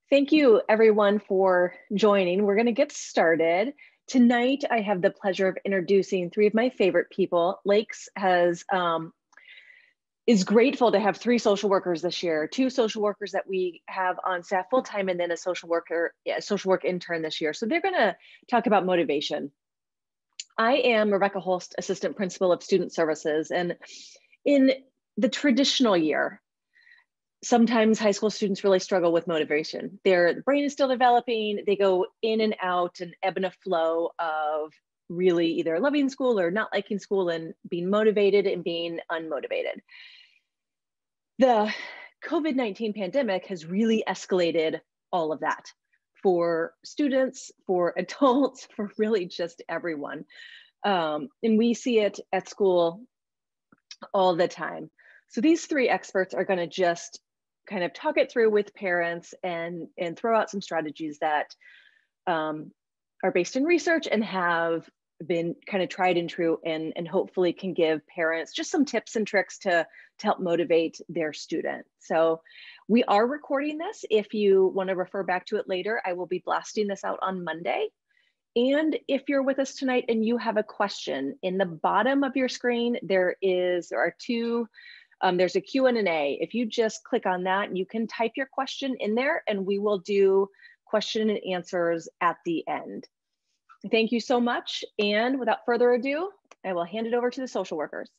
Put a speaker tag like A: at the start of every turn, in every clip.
A: Thank you everyone for joining. We're going to get started. Tonight, I have the pleasure of introducing three of my favorite people. Lakes is grateful to have three social workers this year, two social workers that we have on staff full-time, and then a social work intern this year. So they're going to talk about motivation. I am Rebecca Holst, Assistant Principal of Student Services, and in the traditional year, sometimes high school students really struggle with motivation. Their brain is still developing. They go in and out and ebb and a flow of really either loving school or not liking school and being motivated and being unmotivated. The COVID-19 pandemic has really escalated all of that for students, for adults, for really just everyone. And we see it at school all the time. So these three experts are going to just kind of talk it through with parents and throw out some strategies that are based in research and have been kind of tried and true, and hopefully can give parents just some tips and tricks to help motivate their student. So we are recording this. If you want to refer back to it later, I will be blasting this out on Monday. And if you're with us tonight and you have a question, in the bottom of your screen, there's a Q and an A. If you just click on that, you can type your question in there and we will do question and answers at the end. Thank you so much. And without further ado, I will hand it over to the social workers.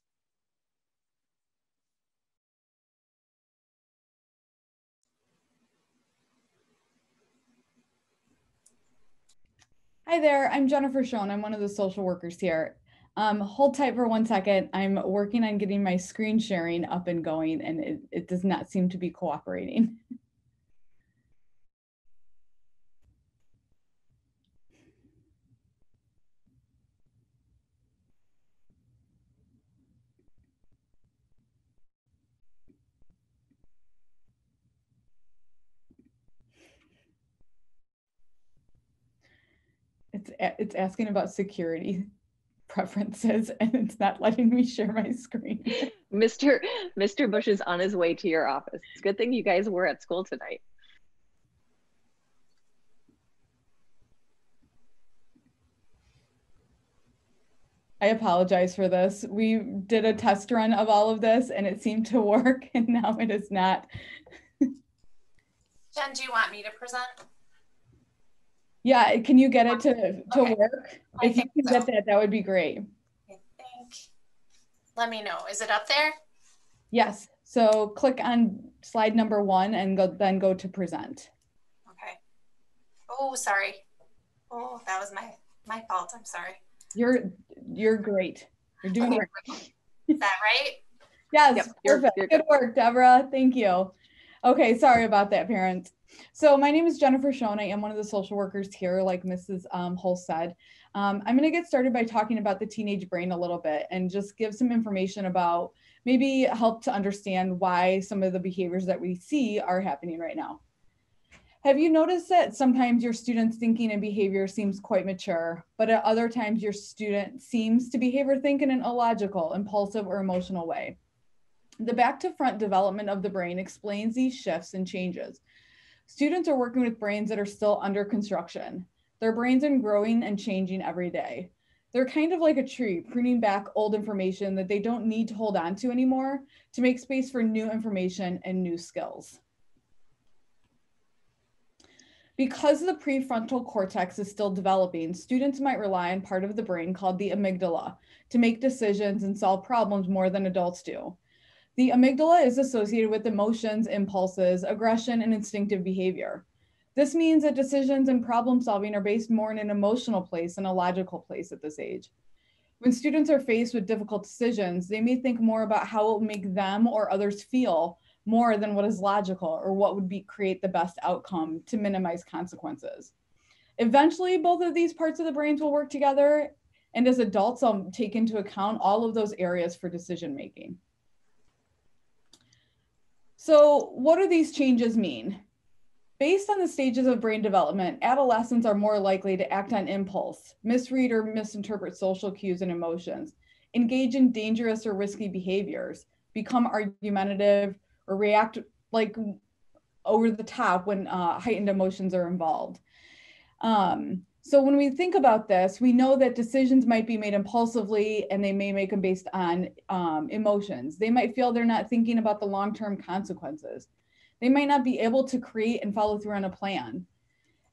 B: Hi there, I'm Jennifer Schoen. I'm one of the social workers here. Hold tight for 1 second. I'm working on getting my screen sharing up and going, and it does not seem to be cooperating. It's asking about security preferences and it's not letting me share my screen.
A: Mr. Bush is on his way to your office. It's a good thing you guys were at school tonight.
B: I apologize for this. We did a test run of all of this and it seemed to work, and now it is not.
C: Jen, do you want me to present?
B: Yeah, can you get it to
C: Okay.
B: work? If you can get that, that would be great.
C: I think. Let me know. Is it up there?
B: Yes. So click on slide number 1 and then go to present.
C: Okay. Oh, sorry. Oh, that was my fault. I'm sorry.
B: You're great. You're doing
C: okay.
B: great.
C: Is that right?
B: Yes,
A: yep,
B: perfect.
A: you're
B: good work, Deborah. Thank you. Okay, sorry about that, parents. So my name is Jennifer Schoen. I am one of the social workers here, like Mrs. Holst said. I'm going to get started by talking about the teenage brain a little bit and just give some information about, maybe help to understand why some of the behaviors that we see are happening right now. Have you noticed that sometimes your student's thinking and behavior seems quite mature, but at other times your student seems to behave or think in an illogical, impulsive, or emotional way? The back to front development of the brain explains these shifts and changes. Students are working with brains that are still under construction. Their brains are growing and changing every day. They're kind of like a tree, pruning back old information that they don't need to hold on to anymore to make space for new information and new skills. Because the prefrontal cortex is still developing, students might rely on part of the brain called the amygdala to make decisions and solve problems more than adults do. The amygdala is associated with emotions, impulses, aggression, and instinctive behavior. This means that decisions and problem solving are based more in an emotional place than a logical place at this age. When students are faced with difficult decisions, they may think more about how it will make them or others feel more than what is logical or what would create the best outcome to minimize consequences. Eventually, both of these parts of the brains will work together, and as adults, I'll take into account all of those areas for decision making. So what do these changes mean? Based on the stages of brain development, adolescents are more likely to act on impulse, misread or misinterpret social cues and emotions, engage in dangerous or risky behaviors, become argumentative, or react like over the top when heightened emotions are involved. So when we think about this, we know that decisions might be made impulsively, and they may make them based on emotions. They might feel they're not thinking about the long-term consequences. They might not be able to create and follow through on a plan.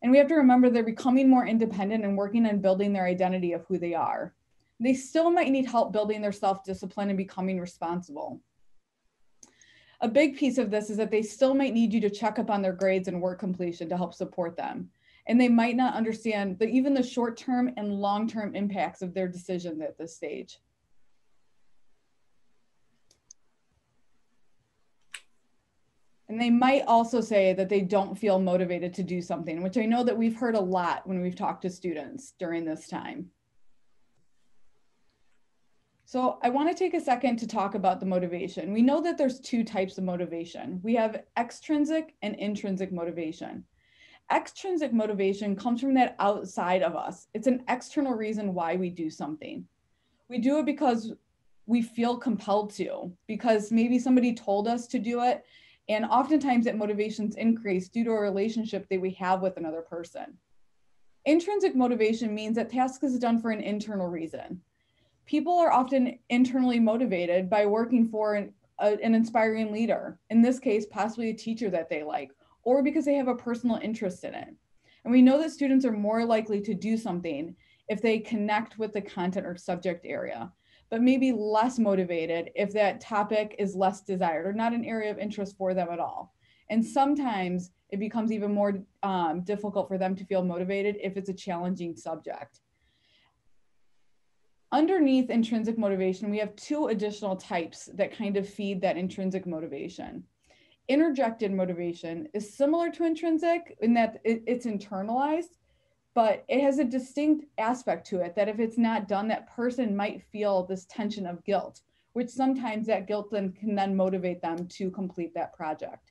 B: And we have to remember they're becoming more independent and working on building their identity of who they are. They still might need help building their self-discipline and becoming responsible. A big piece of this is that they still might need you to check up on their grades and work completion to help support them. And they might not understand even the short-term and long-term impacts of their decisions at this stage. And they might also say that they don't feel motivated to do something, which I know that we've heard a lot when we've talked to students during this time. So I want to take a second to talk about the motivation. We know that there's two types of motivation. We have extrinsic and intrinsic motivation. Extrinsic motivation comes from that outside of us. It's an external reason why we do something. We do it because we feel compelled to, because maybe somebody told us to do it. And oftentimes that motivations increase due to a relationship that we have with another person. Intrinsic motivation means that task is done for an internal reason. People are often internally motivated by working for an inspiring leader, in this case, possibly a teacher that they like, or because they have a personal interest in it. And we know that students are more likely to do something if they connect with the content or subject area, but maybe less motivated if that topic is less desired or not an area of interest for them at all. And sometimes it becomes even more difficult for them to feel motivated if it's a challenging subject. Underneath intrinsic motivation, we have two additional types that kind of feed that intrinsic motivation. Interjected motivation is similar to intrinsic in that it's internalized, but it has a distinct aspect to it that if it's not done, that person might feel this tension of guilt, which sometimes that guilt then can then motivate them to complete that project.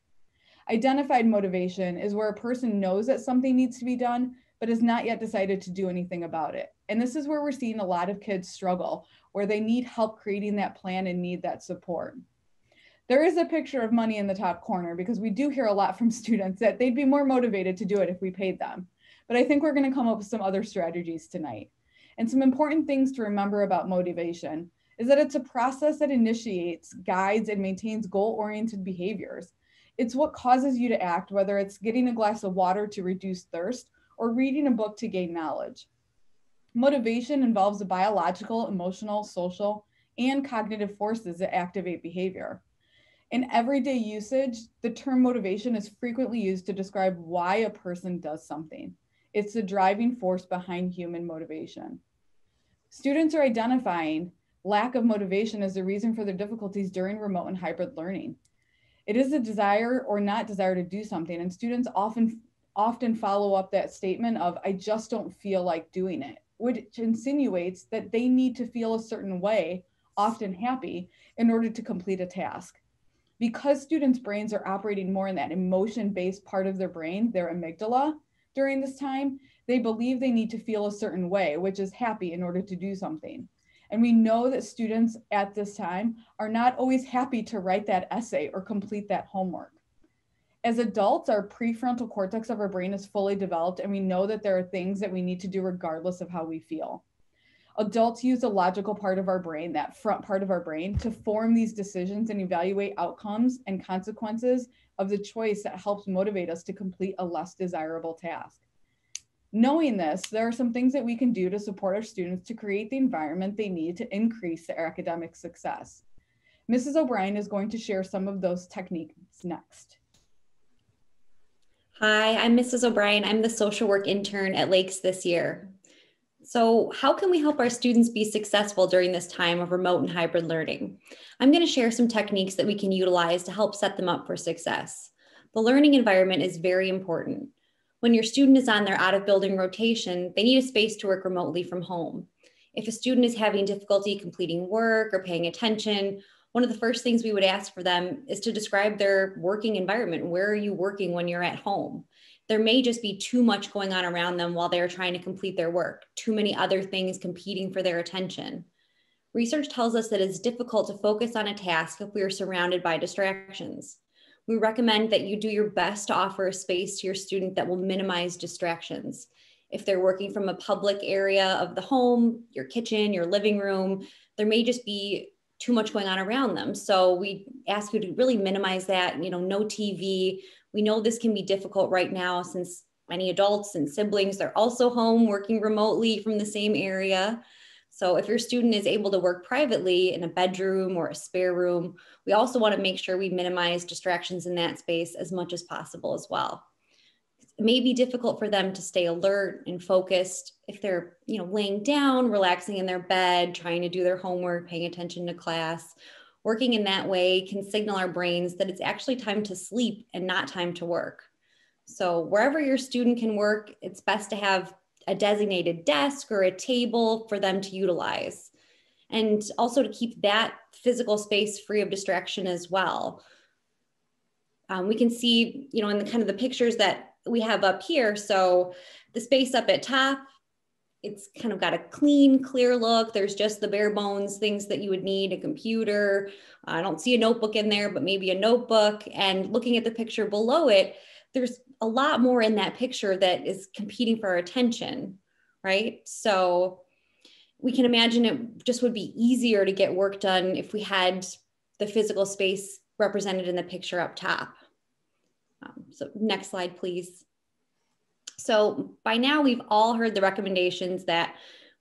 B: Identified motivation is where a person knows that something needs to be done, but has not yet decided to do anything about it. And this is where we're seeing a lot of kids struggle, where they need help creating that plan and need that support. There is a picture of money in the top corner because we do hear a lot from students that they'd be more motivated to do it if we paid them. But I think we're going to come up with some other strategies tonight. And some important things to remember about motivation is that it's a process that initiates, guides, and maintains goal-oriented behaviors. It's what causes you to act, whether it's getting a glass of water to reduce thirst or reading a book to gain knowledge. Motivation involves the biological, emotional, social, and cognitive forces that activate behavior. In everyday usage, the term motivation is frequently used to describe why a person does something. It's the driving force behind human motivation. Students are identifying lack of motivation as the reason for their difficulties during remote and hybrid learning. It is a desire or not desire to do something, and students often follow up that statement of, I just don't feel like doing it, which insinuates that they need to feel a certain way, often happy, in order to complete a task. Because students' brains are operating more in that emotion-based part of their brain, their amygdala, during this time, they believe they need to feel a certain way, which is happy, in order to do something. And we know that students at this time are not always happy to write that essay or complete that homework. As adults, our prefrontal cortex of our brain is fully developed, and we know that there are things that we need to do regardless of how we feel. Adults use the logical part of our brain, that front part of our brain, to form these decisions and evaluate outcomes and consequences of the choice that helps motivate us to complete a less desirable task. Knowing this, there are some things that we can do to support our students to create the environment they need to increase their academic success. Mrs. O'Brien is going to share some of those techniques next.
D: Hi, I'm Mrs. O'Brien. I'm the social work intern at Lakes this year. So how can we help our students be successful during this time of remote and hybrid learning? I'm going to share some techniques that we can utilize to help set them up for success. The learning environment is very important. When your student is on their out-of-building rotation, they need a space to work remotely from home. If a student is having difficulty completing work or paying attention, one of the first things we would ask for them is to describe their working environment. Where are you working when you're at home? There may just be too much going on around them while they're trying to complete their work, too many other things competing for their attention. Research tells us that it's difficult to focus on a task if we are surrounded by distractions. We recommend that you do your best to offer a space to your student that will minimize distractions. If they're working from a public area of the home, your kitchen, your living room, there may just be too much going on around them. So we ask you to really minimize that, no TV. We know this can be difficult right now since many adults and siblings, they're also home working remotely from the same area. So if your student is able to work privately in a bedroom or a spare room, we also want to make sure we minimize distractions in that space as much as possible as well. It may be difficult for them to stay alert and focused if they're, laying down, relaxing in their bed, trying to do their homework, paying attention to class. Working in that way can signal our brains that it's actually time to sleep and not time to work. So wherever your student can work, it's best to have a designated desk or a table for them to utilize. And also to keep that physical space free of distraction as well. We can see, in the kind of the pictures that we have up here. So the space up at top, it's kind of got a clean, clear look. There's just the bare bones things that you would need, a computer. I don't see a notebook in there, but maybe a notebook. And looking at the picture below it, there's a lot more in that picture that is competing for our attention, right? So we can imagine it just would be easier to get work done if we had the physical space represented in the picture up top. So next slide, please. So by now we've all heard the recommendations that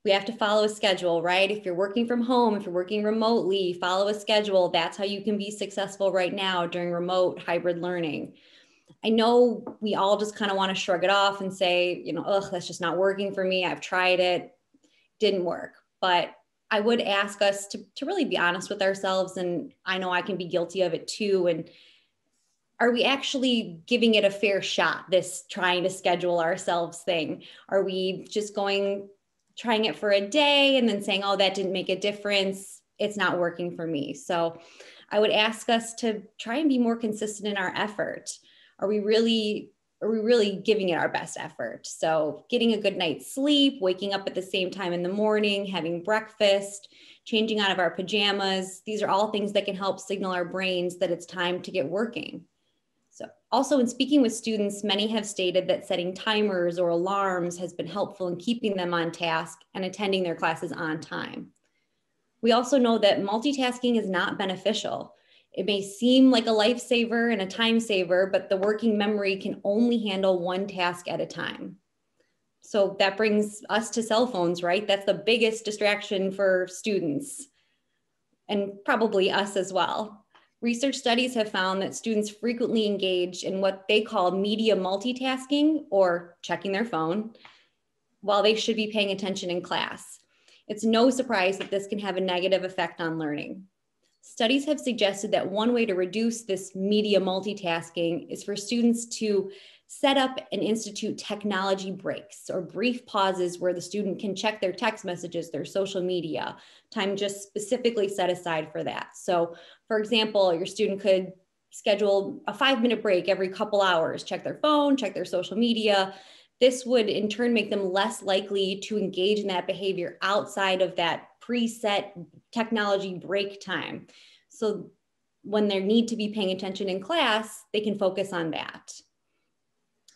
D: we have to follow a schedule, right? If you're working from home, if you're working remotely, follow a schedule. That's how you can be successful right now during remote hybrid learning. I know we all just kind of want to shrug it off and say, ugh, that's just not working for me. I've tried it, didn't work. But I would ask us to really be honest with ourselves. And I know I can be guilty of it too. And are we actually giving it a fair shot, this trying to schedule ourselves thing? Are we just trying it for a day and then saying, oh, that didn't make a difference, it's not working for me? So I would ask us to try and be more consistent in our effort. Are we really giving it our best effort? So getting a good night's sleep, waking up at the same time in the morning, having breakfast, changing out of our pajamas. These are all things that can help signal our brains that it's time to get working. So also in speaking with students, many have stated that setting timers or alarms has been helpful in keeping them on task and attending their classes on time. We also know that multitasking is not beneficial. It may seem like a lifesaver and a time saver, but the working memory can only handle one task at a time. So that brings us to cell phones, right? That's the biggest distraction for students and probably us as well. Research studies have found that students frequently engage in what they call media multitasking, or checking their phone, while they should be paying attention in class. It's no surprise that this can have a negative effect on learning. Studies have suggested that one way to reduce this media multitasking is for students to set up and institute technology breaks, or brief pauses where the student can check their text messages, their social media, time just specifically set aside for that. So for example, your student could schedule a 5-minute break every couple hours, check their phone, check their social media. This would in turn make them less likely to engage in that behavior outside of that preset technology break time. So when they need to be paying attention in class, they can focus on that.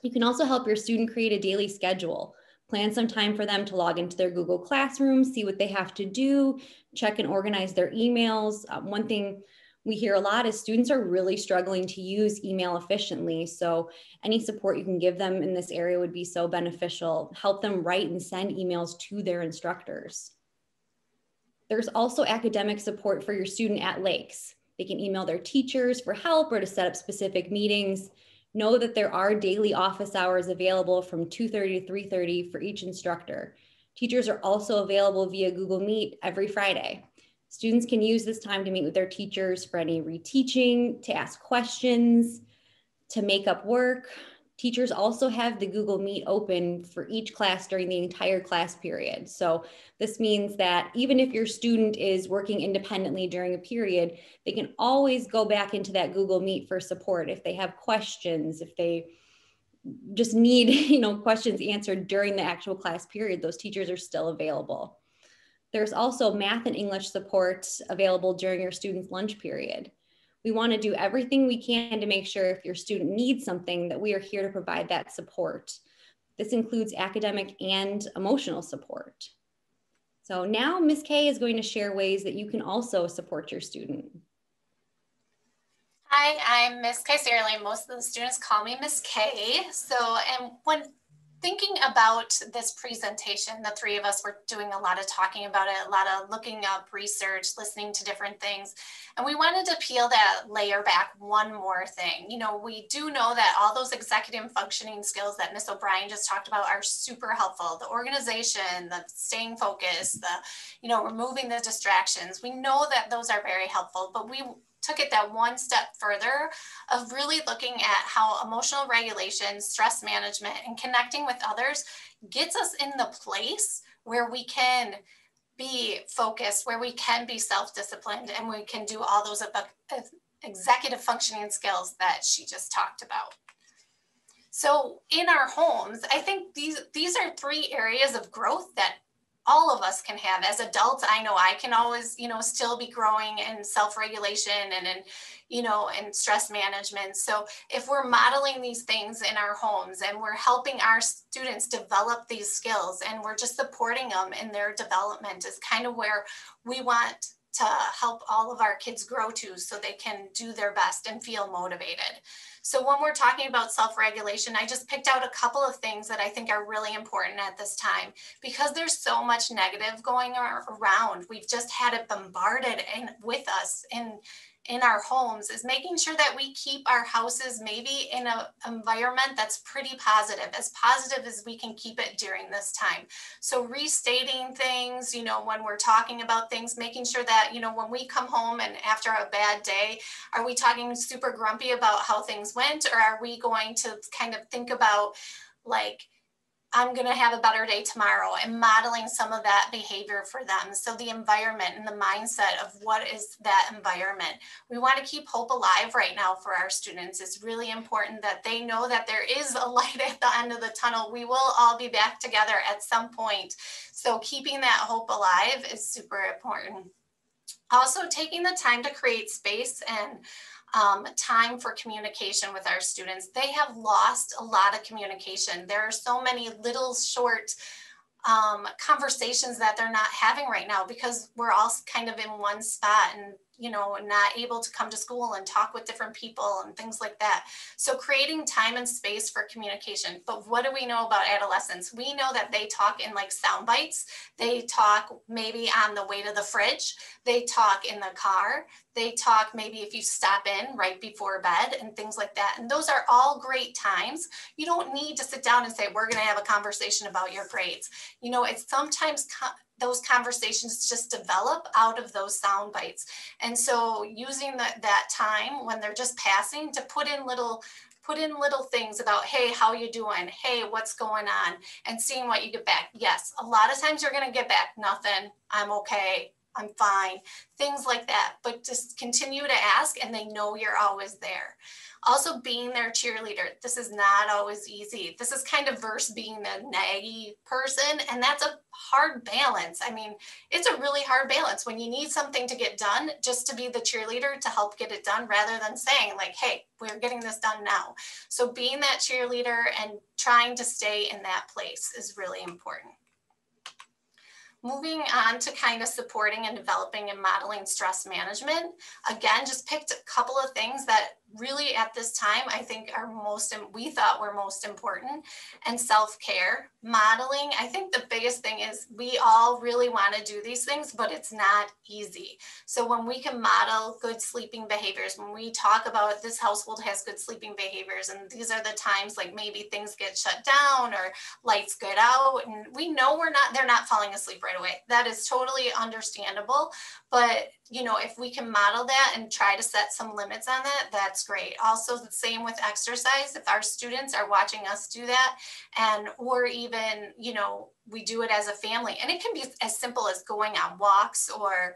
D: You can also help your student create a daily schedule. Plan some time for them to log into their Google Classroom, see what they have to do, check and organize their emails. One thing we hear a lot is students are really struggling to use email efficiently. So any support you can give them in this area would be so beneficial. Help them write and send emails to their instructors. There's also academic support for your student at Lakes. They can email their teachers for help or to set up specific meetings. Know that there are daily office hours available from 2:30 to 3:30 for each instructor. Teachers are also available via Google Meet every Friday. Students can use this time to meet with their teachers for any reteaching, to ask questions, to make up work. Teachers also have the Google Meet open for each class during the entire class period. So this means that even if your student is working independently during a period, they can always go back into that Google Meet for support if they have questions, if they just need questions answered during the actual class period. Those teachers are still available. There's also math and English support available during your student's lunch period. We want to do everything we can to make sure if your student needs something that we are here to provide that support. This includes academic and emotional support. So now Ms. Kay is going to share ways that you can also support your student.
C: Hi, I'm Miss Kay Sterling. Most of the students call me Miss Kay. And when thinking about this presentation, the three of us were doing a lot of talking about it, a lot of looking up research, listening to different things. And we wanted to peel that layer back one more thing. You know, we do know that all those executive functioning skills that Miss O'Brien just talked about are super helpful. The organization, the staying focused, removing the distractions. We know that those are very helpful, but we took it that one step further of really looking at how emotional regulation, stress management, and connecting with others gets us in the place where we can be focused, where we can be self-disciplined, and we can do all those executive functioning skills that she just talked about. So in our homes, I think these are three areas of growth that all of us can have. As adults, I know I can always, still be growing in self-regulation and in stress management. So if we're modeling these things in our homes and we're helping our students develop these skills and we're just supporting them in their development is kind of where we want to help all of our kids grow to so they can do their best and feel motivated. So when we're talking about self-regulation, I just picked out a couple of things that I think are really important at this time because there's so much negative going around. We've just had it bombarded with us in our homes, is making sure that we keep our houses maybe in an environment that's pretty positive as we can keep it during this time. So restating things, when we're talking about things, making sure that, when we come home and after a bad day, are we talking super grumpy about how things went, or are we going to kind of think about like, I'm going to have a better day tomorrow, and modeling some of that behavior for them. So the environment and the mindset of what is that environment. We want to keep hope alive right now for our students. It's really important that they know that there is a light at the end of the tunnel. We will all be back together at some point. So keeping that hope alive is super important. Also taking the time to create space and time for communication with our students. They have lost a lot of communication. There are so many little short conversations that they're not having right now because we're all kind of in one spot and not able to come to school and talk with different people and things like that. So creating time and space for communication. But what do we know about adolescents? We know that they talk in like sound bites. They talk maybe on the way to the fridge. They talk in the car. They talk maybe if you stop in right before bed and things like that. And those are all great times. You don't need to sit down and say, we're going to have a conversation about your grades. It's sometimes those conversations just develop out of those sound bites. And so using that time when they're just passing to put in little things about, hey, how you doing? Hey, what's going on? And seeing what you get back. Yes, a lot of times you're going to get back nothing. I'm okay. I'm fine. Things like that. But just continue to ask and they know you're always there. Also being their cheerleader. This is not always easy. This is kind of versus being the naggy person. And that's a hard balance. I mean, it's a really hard balance when you need something to get done just to be the cheerleader to help get it done rather than saying like, hey, we're getting this done now. So being that cheerleader and trying to stay in that place is really important. Moving on to kind of supporting and developing and modeling stress management. Again, just picked a couple of things that really at this time, I think we thought were most important. And self-care, modeling. I think the biggest thing is we all really want to do these things, but it's not easy. So when we can model good sleeping behaviors, when we talk about this household has good sleeping behaviors, and these are the times like maybe things get shut down or lights get out, and we know they're not falling asleep right away. That is totally understandable. But if we can model that and try to set some limits on that, that's great. Also the same with exercise. If our students are watching us do that, or even, we do it as a family, and it can be as simple as going on walks or,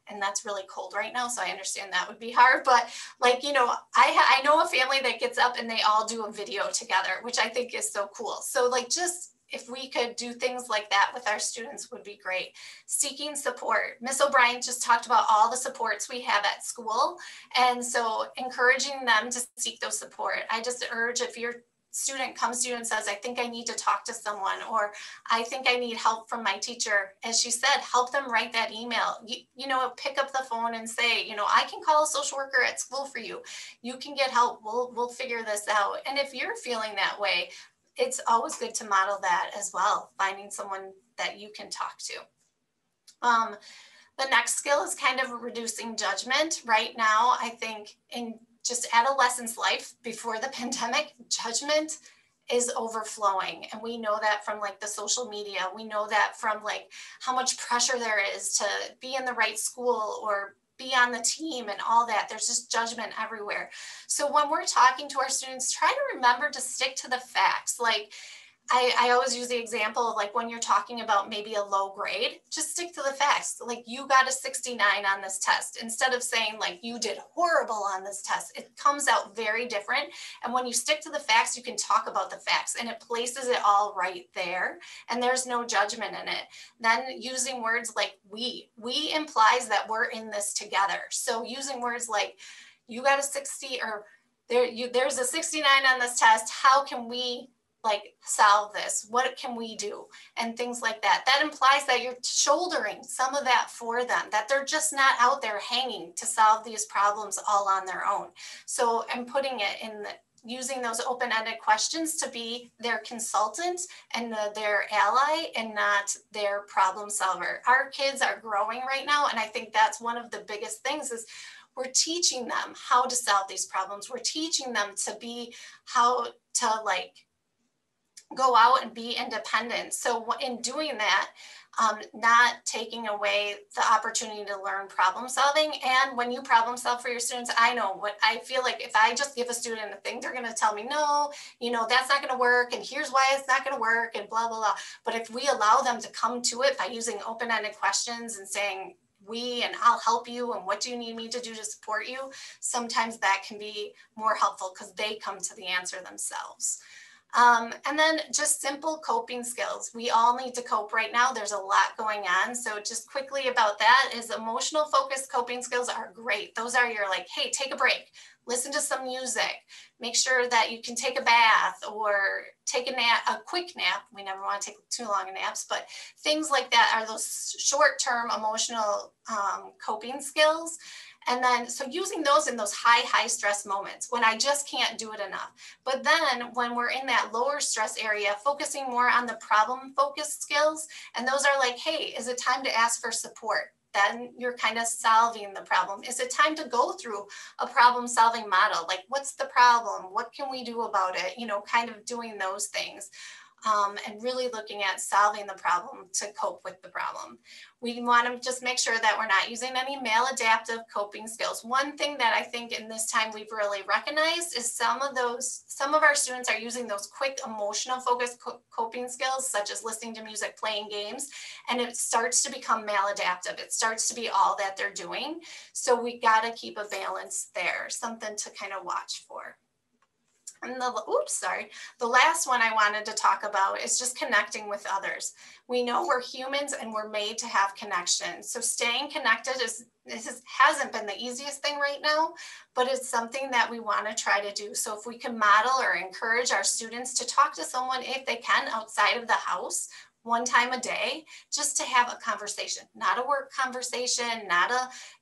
C: and that's really cold right now. So I understand that would be hard, but like, I know a family that gets up and they all do a video together, which I think is so cool. So like, just if we could do things like that with our students would be great. Seeking support. Miss O'Brien just talked about all the supports we have at school. And so encouraging them to seek those support. I just urge, if your student comes to you and says, I think I need to talk to someone, or I think I need help from my teacher, as she said, help them write that email. You know, pick up the phone and say, you know, I can call a social worker at school for you. You can get help. We'll figure this out. And if you're feeling that way, it's always good to model that as well, finding someone that you can talk to. The next skill is kind of reducing judgment. Right now, I think in just adolescence life before the pandemic, judgment is overflowing. And we know that from like the social media. We know that from like how much pressure there is to be in the right school or be on the team and all that. There's just judgment everywhere. So when we're talking to our students, try to remember to stick to the facts. Like I always use the example of like when you're talking about maybe a low grade, just stick to the facts. Like you got a 69 on this test instead of saying like you did horrible on this test. It comes out very different. And when you stick to the facts, you can talk about the facts and it places it all right there. And there's no judgment in it. Then using words like we implies that we're in this together. So using words like you got a 60 or there's a 69 on this test. How can we like solve this? What can we do? And things like that. That implies that you're shouldering some of that for them, that they're just not out there hanging to solve these problems all on their own. So I'm putting it in using those open-ended questions to be their consultant and their ally and not their problem solver. Our kids are growing right now. And I think that's one of the biggest things is we're teaching them how to solve these problems. We're teaching them to be how to like go out and be independent. So in doing that, not taking away the opportunity to learn problem solving. And when you problem solve for your students, I know what I feel like if I just give a student a thing, they're going to tell me, no, you know, that's not going to work. And here's why it's not going to work and blah, blah, blah. But if we allow them to come to it by using open-ended questions and saying, and I'll help you, and what do you need me to do to support you? Sometimes that can be more helpful because they come to the answer themselves. And then just simple coping skills. We all need to cope right now. There's a lot going on. So just quickly about that is emotional focused coping skills are great. Those are your like, hey, take a break, listen to some music, make sure that you can take a bath or take a nap, a quick nap. We never want to take too long naps, but things like that are those short-term emotional coping skills. And then, so using those in those high stress moments when I just can't do it enough. But then when we're in that lower stress area, focusing more on the problem focused skills. And those are like, hey, is it time to ask for support? Then you're kind of solving the problem. Is it time to go through a problem solving model? Like, what's the problem? What can we do about it? You know, kind of doing those things. And really looking at solving the problem to cope with the problem. We want to just make sure that we're not using any maladaptive coping skills. One thing that I think in this time we've really recognized is some of our students are using those quick emotional focused coping skills, such as listening to music, playing games, and it starts to become maladaptive. It starts to be all that they're doing. So we got to keep a balance there, something to kind of watch for. And the last one I wanted to talk about is just connecting with others. We know we're humans and we're made to have connection. So staying connected hasn't been the easiest thing right now, but it's something that we want to try to do. So if we can model or encourage our students to talk to someone, if they can, outside of the house, one time a day, just to have a conversation, not a work conversation,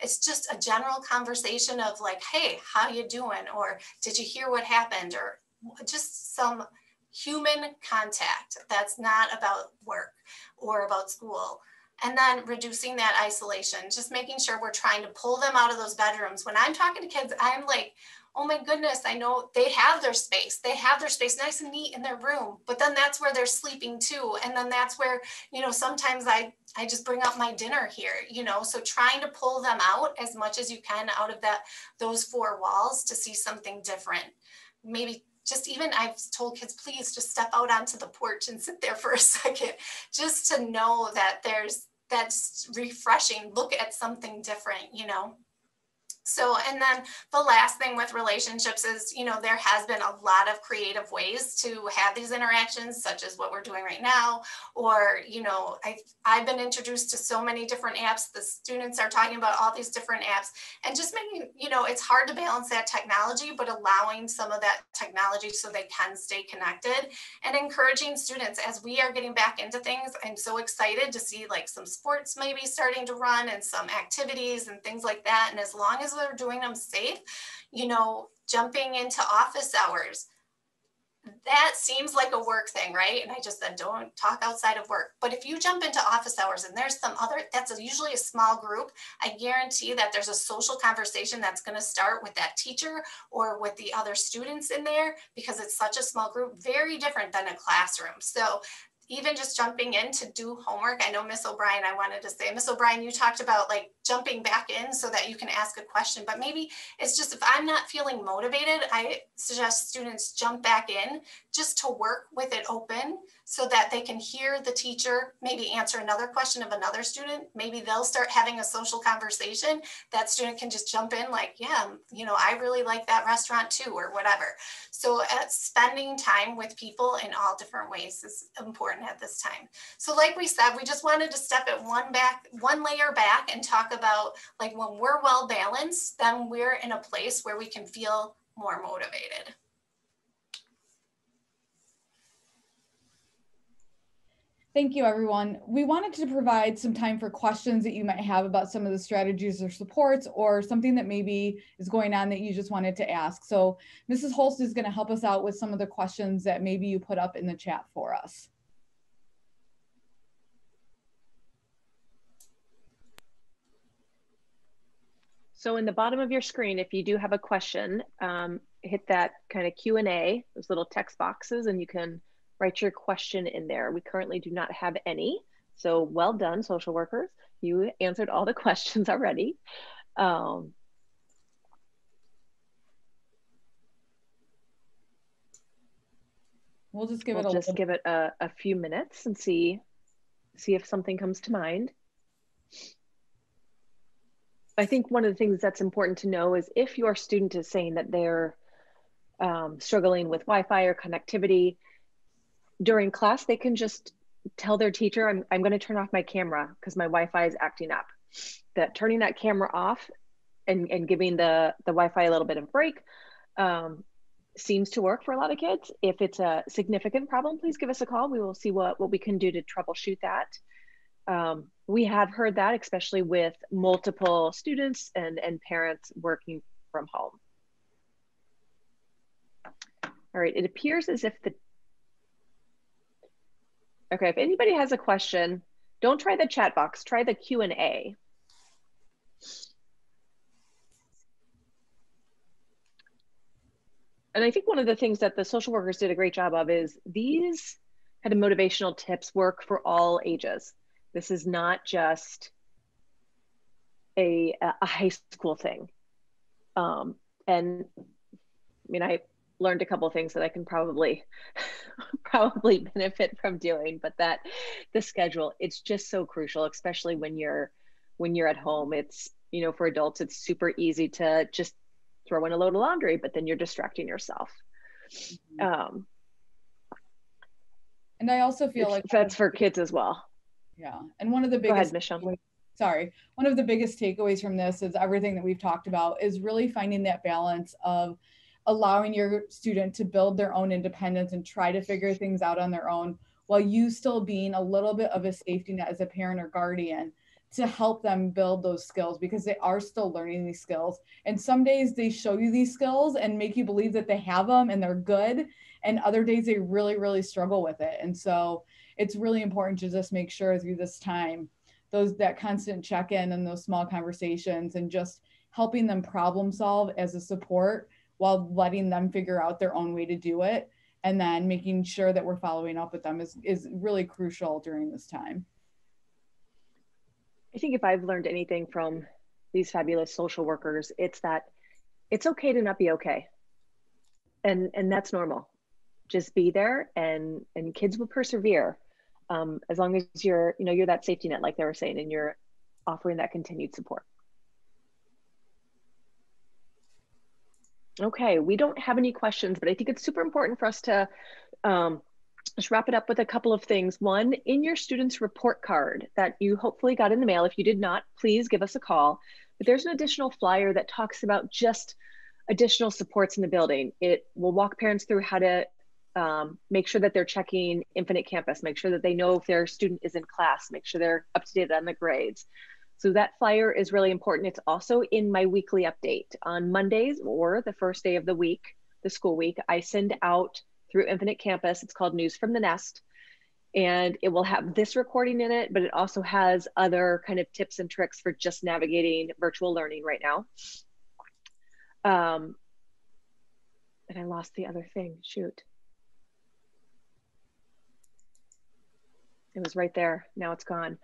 C: it's just a general conversation of like, hey, how you doing? Or did you hear what happened? Or just some human contact that's not about work or about school. And then reducing that isolation, just making sure we're trying to pull them out of those bedrooms. When I'm talking to kids, I'm like, oh my goodness, I know they have their space. They have their space nice and neat in their room, but then that's where they're sleeping too. And then that's where, you know, sometimes I just bring up my dinner here, you know, so trying to pull them out as much as you can out of those four walls to see something different. Maybe just even I've told kids, please just step out onto the porch and sit there for a second, just to know that that's refreshing. Look at something different, you know. So, and then the last thing with relationships is, you know, there has been a lot of creative ways to have these interactions, such as what we're doing right now. Or, you know, I've been introduced to so many different apps. The students are talking about all these different apps, and just making, you know, it's hard to balance that technology, but allowing some of that technology so they can stay connected, and encouraging students as we are getting back into things. I'm so excited to see like some sports maybe starting to run and some activities and things like that. And as long as they're doing them safe, you know, jumping into office hours, that seems like a work thing, right? And I just said, don't talk outside of work. But if you jump into office hours and there's some other, usually a small group, I guarantee that there's a social conversation that's going to start with that teacher or with the other students in there, because it's such a small group, very different than a classroom. So even just jumping in to do homework. I know Miss O'Brien, I wanted to say, Miss O'Brien, you talked about like jumping back in so that you can ask a question, but maybe it's just, if I'm not feeling motivated, I suggest students jump back in just to work with it open so that they can hear the teacher maybe answer another question of another student. Maybe they'll start having a social conversation. That student can just jump in like, yeah, you know, I really like that restaurant too, or whatever. So spending time with people in all different ways is important at this time. So like we said, we just wanted to step it one layer back and talk about like when we're well balanced, then we're in a place where we can feel more motivated.
B: Thank you, everyone. We wanted to provide some time for questions that you might have about some of the strategies or supports, or something that maybe is going on that you just wanted to ask. So Mrs. Holst is going to help us out with some of the questions that maybe you put up in the chat for us.
A: So in the bottom of your screen, if you do have a question, hit that kind of Q&A, those little text boxes, and you can write your question in there. We currently do not have any. So well done, social workers. You answered all the questions already. We'll
B: just give
A: it a few minutes and see if something comes to mind. I think one of the things that's important to know is if your student is saying that they're struggling with Wi-Fi or connectivity during class, they can just tell their teacher, I'm going to turn off my camera because my Wi-Fi is acting up. That turning that camera off and giving the Wi-Fi a little bit of break seems to work for a lot of kids. If it's a significant problem, please give us a call. We will see what we can do to troubleshoot that. We have heard that, especially with multiple students and parents working from home. All right, it appears as if okay, if anybody has a question, don't try the chat box, try the Q&A. And I think one of the things that the social workers did a great job of is these kind of motivational tips work for all ages. This is not just a high school thing. And I mean, I learned a couple of things that I can probably benefit from doing, but that the schedule, it's just so crucial, especially when you're at home. It's, you know, for adults, it's super easy to just throw in a load of laundry, but then you're distracting yourself.
B: And I also feel like
A: that's for kids as well.
B: Yeah. And one of the biggest,
A: go ahead, Michelle.
B: Sorry. One of the biggest takeaways from this is everything that we've talked about is really finding that balance of allowing your student to build their own independence and try to figure things out on their own, while you still being a little bit of a safety net as a parent or guardian to help them build those skills, because they are still learning these skills. And some days they show you these skills and make you believe that they have them and they're good. And other days they really, really struggle with it. And so it's really important to just make sure through this time, that constant check-in and those small conversations and just helping them problem solve as a support while letting them figure out their own way to do it. And then making sure that we're following up with them is really crucial during this time.
A: I think if I've learned anything from these fabulous social workers, it's that it's okay to not be okay. And that's normal. Just be there, and kids will persevere. As long as you're that safety net, like they were saying, and you're offering that continued support. Okay, we don't have any questions, but I think it's super important for us to just wrap it up with a couple of things. One, in your student's report card that you hopefully got in the mail, if you did not, please give us a call. But there's an additional flyer that talks about just additional supports in the building. It will walk parents through how to make sure that they're checking Infinite Campus, make sure that they know if their student is in class, make sure they're up to date on the grades. So that flyer is really important. It's also in my weekly update. On Mondays or the first day of the week, the school week, I send out through Infinite Campus. It's called News from the Nest. And it will have this recording in it, but it also has other kind of tips and tricks for just navigating virtual learning right now. And I lost the other thing, shoot. It was right there, now it's gone.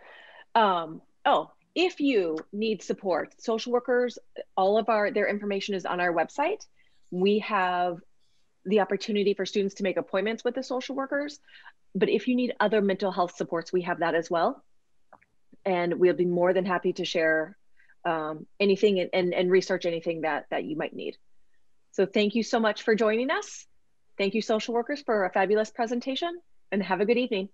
A: Oh, if you need support, social workers, all of their information is on our website. We have the opportunity for students to make appointments with the social workers. But if you need other mental health supports, we have that as well. And we'll be more than happy to share anything and research anything that you might need. So thank you so much for joining us. Thank you, social workers, for a fabulous presentation, and have a good evening.